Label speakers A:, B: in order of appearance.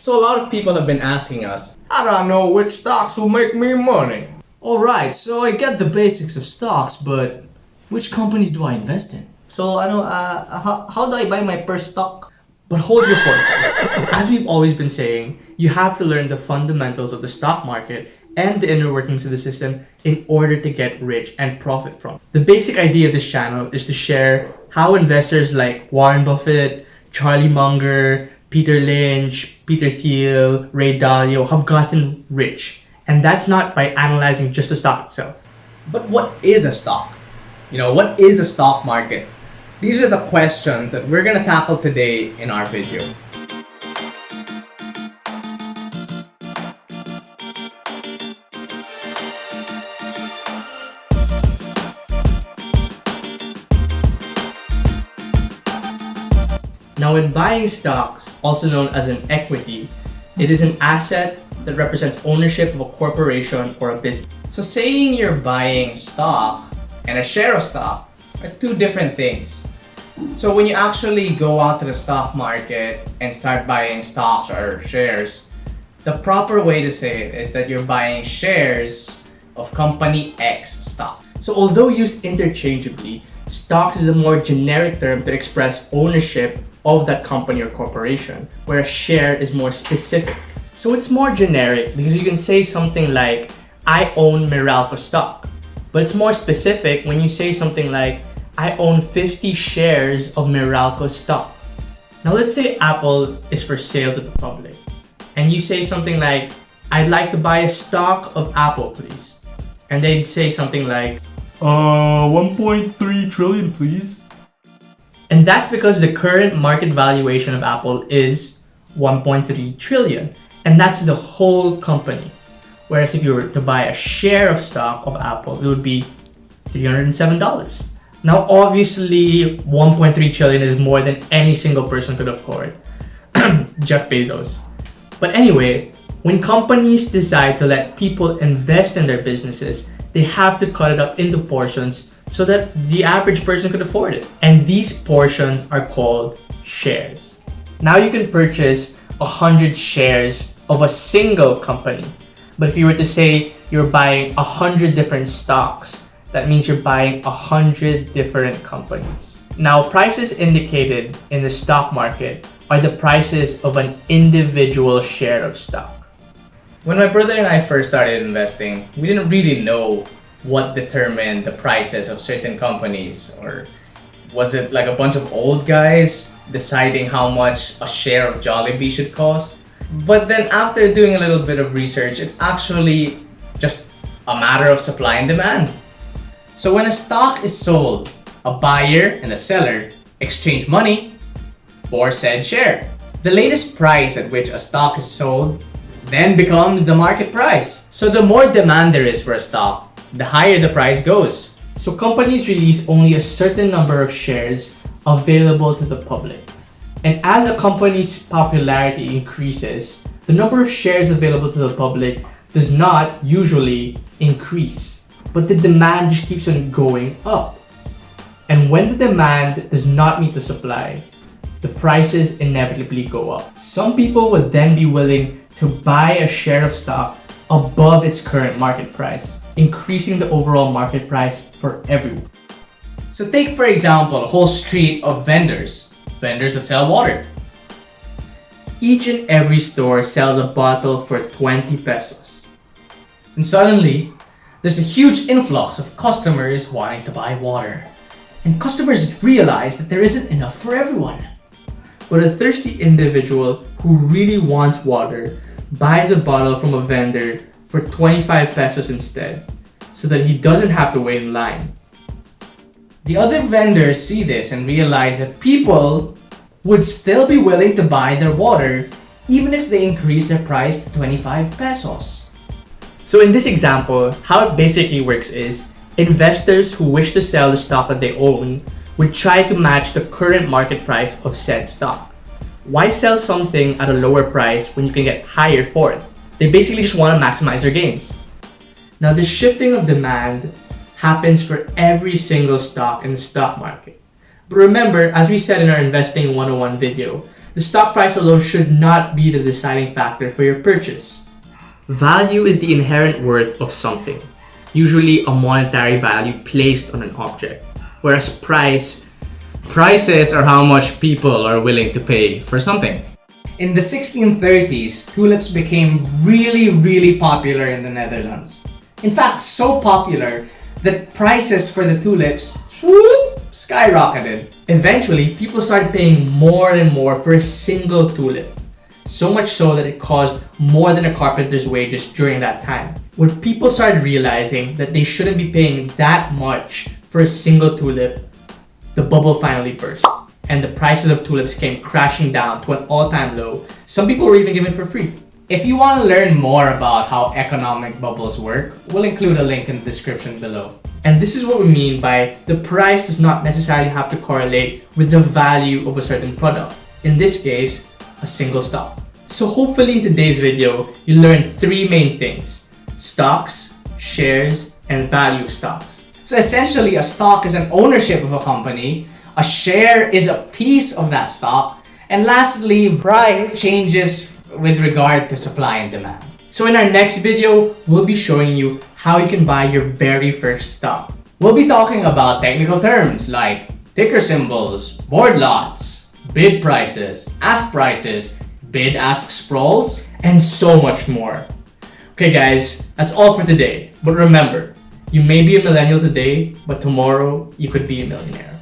A: So a lot of people have been asking us, how do I know which stocks will make me money? Alright, so I get the basics of stocks, but which companies do I invest in?
B: So, how do I buy my first stock?
A: But hold your horses. As we've always been saying, you have to learn the fundamentals of the stock market and the inner workings of the system in order to get rich and profit from. The basic idea of this channel is to share how investors like Warren Buffett, Charlie Munger, Peter Lynch, Peter Thiel, Ray Dalio have gotten rich. And that's not by analyzing just the stock itself. But what is a stock? What is a stock market? These are the questions that we're going to tackle today in our video. Now, in buying stocks, also known as an equity, it is an asset that represents ownership of a corporation or a business. So saying you're buying stock and a share of stock are two different things. So when you actually go out to the stock market and start buying stocks or shares, the proper way to say it is that you're buying shares of company X stock. So although used interchangeably, stocks is a more generic term to express ownership of that company or corporation, where a share is more specific. So it's more generic because you can say something like, I own Meralco stock. But it's more specific when you say something like, I own 50 shares of Meralco stock. Now let's say Apple is for sale to the public. And you say something like, I'd like to buy a stock of Apple, please. And they'd say something like, 1.3 trillion, please. And that's because the current market valuation of Apple is 1.3 trillion. And that's the whole company. Whereas if you were to buy a share of stock of Apple, it would be $307. Now, obviously, 1.3 trillion is more than any single person could afford. Jeff Bezos. But anyway, when companies decide to let people invest in their businesses, they have to cut it up into portions so that the average person could afford it. And these portions are called shares. Now you can purchase 100 shares of a single company. But if you were to say you're buying 100 different stocks, that means you're buying 100 different companies. Now, prices indicated in the stock market are the prices of an individual share of stock. When my brother and I first started investing, we didn't really know what determined the prices of certain companies, or was it like a bunch of old guys deciding how much a share of Jollibee should cost? But then after doing a little bit of research, it's actually just a matter of supply and demand. So when a stock is sold, a buyer and a seller exchange money for said share. The latest price at which a stock is sold then becomes the market price. So the more demand there is for a stock, the higher the price goes. So companies release only a certain number of shares available to the public. And as a company's popularity increases, the number of shares available to the public does not usually increase, but the demand just keeps on going up. And when the demand does not meet the supply, the prices inevitably go up. Some people would then be willing to buy a share of stock above its current market price, increasing the overall market price for everyone. So take, for example, a whole street of vendors that sell water. Each and every store sells a bottle for 20 pesos. And suddenly, there's a huge influx of customers wanting to buy water. And customers realize that there isn't enough for everyone. But a thirsty individual who really wants water buys a bottle from a vendor for 25 pesos instead, so that he doesn't have to wait in line. The other vendors see this and realize that people would still be willing to buy their water even if they increase their price to 25 pesos. So in this example, how it basically works is investors who wish to sell the stock that they own would try to match the current market price of said stock. Why sell something at a lower price when you can get higher for it? They basically just want to maximize their gains. Now, the shifting of demand happens for every single stock in the stock market. But remember, as we said in our Investing 101 video, the stock price alone should not be the deciding factor for your purchase. Value is the inherent worth of something, usually a monetary value placed on an object, whereas prices are how much people are willing to pay for something.
C: In the 1630s, tulips became really popular in the Netherlands. In fact, so popular that prices for the tulips skyrocketed.
A: Eventually, people started paying more and more for a single tulip. So much so that it caused more than a carpenter's wages during that time. When people started realizing that they shouldn't be paying that much for a single tulip, the bubble finally burst, and the prices of tulips came crashing down to an all-time low. Some people were even given for free.
C: If you want to learn more about how economic bubbles work, we'll include a link in the description below.
A: And this is what we mean by the price does not necessarily have to correlate with the value of a certain product. In this case, a single stock. So hopefully in today's video, you learned three main things: stocks, shares, and value of stocks.
C: So essentially, a stock is an ownership of a company, a share is a piece of that stock, and lastly, price changes with regard to supply and demand.
A: So in our next video, we'll be showing you how you can buy your very first stock.
C: We'll be talking about technical terms like ticker symbols, board lots, bid prices, ask prices, bid-ask sprawls,
A: and so much more. Okay guys, that's all for today. But remember, you may be a millennial today, but tomorrow you could be a millionaire.